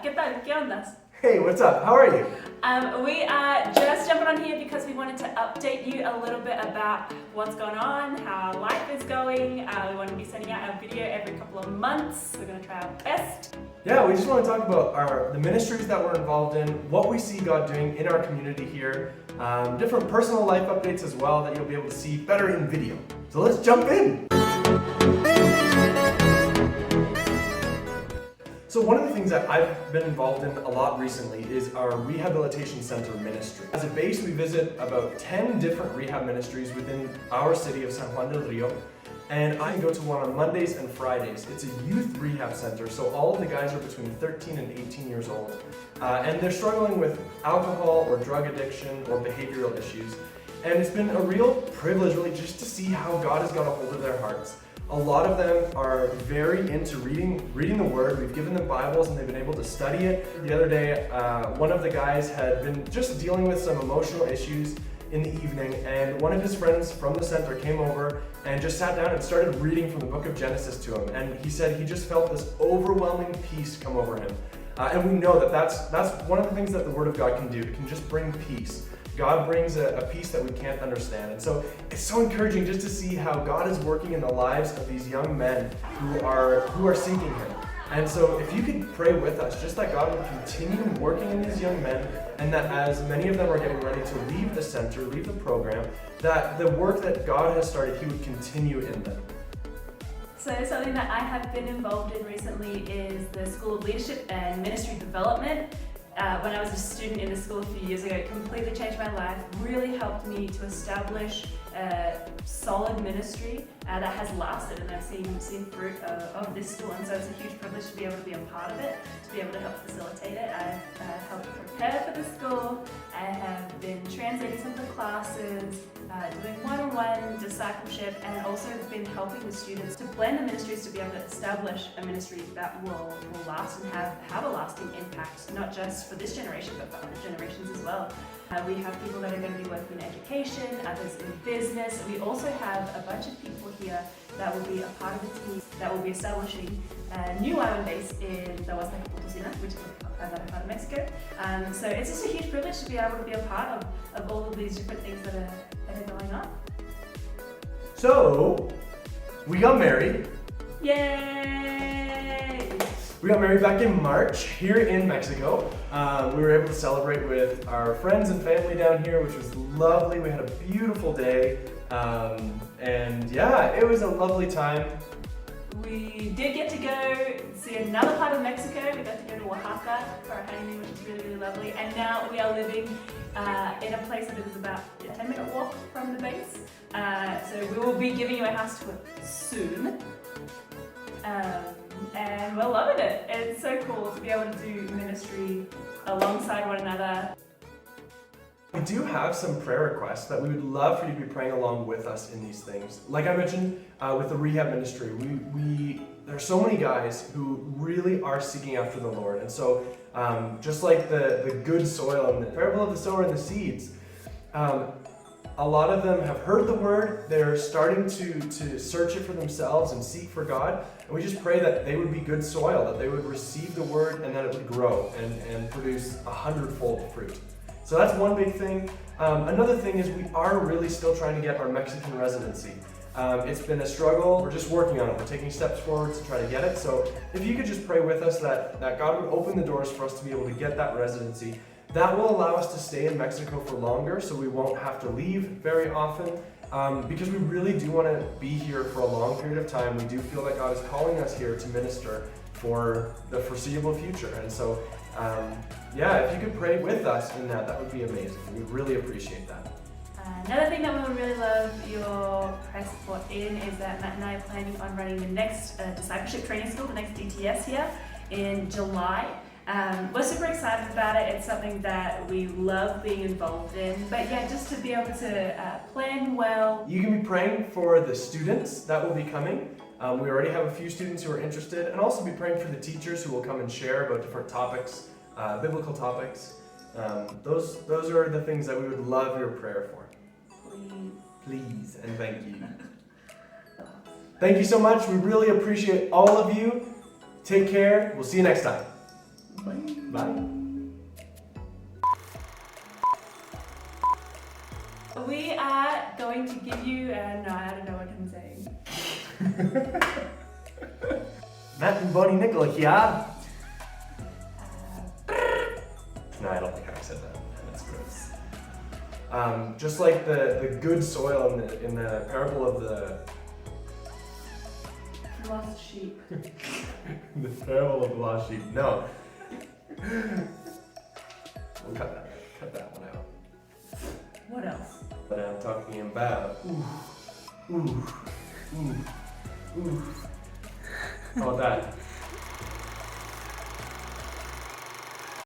¿Qué tal? ¿Qué ondas? Hey, what's up? How are you? We are just jumping on here because we wanted to update you a little bit about what's going on, how life is going. We want to be sending out a video every couple of months. We're going to try our best. Yeah, we just want to talk about the ministries that we're involved in, what we see God doing in our community here, different personal life updates as well that you'll be able to see better in video. So let's jump in. So one of the things that I've been involved in a lot recently is our Rehabilitation Center ministry. As a base, we visit about 10 different rehab ministries within our city of San Juan del Rio. And I go to one on Mondays and Fridays. It's a youth rehab center, so all of the guys are between 13 and 18 years old. And they're struggling with alcohol or drug addiction or behavioral issues. And it's been a real privilege really just to see how God has got a hold of their hearts. A lot of them are very into reading the Word. We've given them Bibles and they've been able to study it. The other day, one of the guys had been just dealing with some emotional issues in the evening, and one of his friends from the center came over and just sat down and started reading from the book of Genesis to him. And he said he just felt this overwhelming peace come over him. And we know that that's one of the things that the Word of God can do. It can just bring peace. God brings a peace that we can't understand. And so it's so encouraging just to see how God is working in the lives of these young men who are seeking Him. And so if you could pray with us, just that God would continue working in these young men, and that as many of them are getting ready to leave the center, leave the program, that the work that God has started, He would continue in them. So something that I have been involved in recently is the School of Leadership and Ministry Development. When I was a student in the school a few years ago, it completely changed my life, really helped me to establish a solid ministry that has lasted, and I've seen fruit of this school, and so it's a huge privilege to be able to be a part of it, to be able to help facilitate it. I've helped prepare for the school, I have been translating some of the classes, doing one-on-one discipleship, and also been helping the students to blend the ministries to be able to establish a ministry that will last and have a lasting impact, not just for this generation, but for other generations as well. We have people that are going to be working in education, others in business. We also have a bunch of people here that will be a part of the team that will be establishing a new island base in the Huasteca Potosina, which is another part of Mexico. So it's just a huge privilege to be able to be a part of all of these different things that are going on. So, we got married. Yay! We got married back in March here in Mexico. We were able to celebrate with our friends and family down here, which was lovely. We had a beautiful day. And yeah, it was a lovely time. We did get to go see another part of Mexico. We got to go to Oaxaca for our honeymoon, which is really, really lovely. And now we are living in a place that is about a 10-minute walk from the base. So we will be giving you a house tour soon. And we're loving it. It's so cool to be able to do ministry alongside one another. We do have some prayer requests that we would love for you to be praying along with us in these things. Like I mentioned with the rehab ministry, there are so many guys who really are seeking after the Lord. And so just like the good soil and the parable of the sower and the seeds, a lot of them have heard the word. They're starting to search it for themselves and seek for God. And we just pray that they would be good soil, that they would receive the word and that it would grow and produce 100-fold fruit. So that's one big thing. Another thing is we are really still trying to get our Mexican residency. It's been a struggle. We're just working on it. We're taking steps forward to try to get it. So if you could just pray with us that God would open the doors for us to be able to get that residency. That will allow us to stay in Mexico for longer, so we won't have to leave very often, because we really do want to be here for a long period of time. We do feel that God is calling us here to minister for the foreseeable future. And so, yeah, if you could pray with us in that, that would be amazing. We'd really appreciate that. Another thing that we would really love your prayer support in is that Matt and I are planning on running the next discipleship training school, the next DTS here in July. We're super excited about it. It's something that we love being involved in. But yeah, just to be able to plan well. You can be praying for the students that will be coming. We already have a few students who are interested, and also be praying for the teachers who will come and share about different topics, biblical topics. Those are the things that we would love your prayer for. Please, and thank you. Thank you so much. We really appreciate all of you. Take care. We'll see you next time. Bye. We are going to give you, no, I don't know what I'm saying. Matt and Bonnie Nickel here. No, I don't think I said that. That's gross. Just like the good soil in the parable of the Lost sheep. the parable of the lost sheep. No. We'll cut that one out. What else? But I'm talking about. How about that?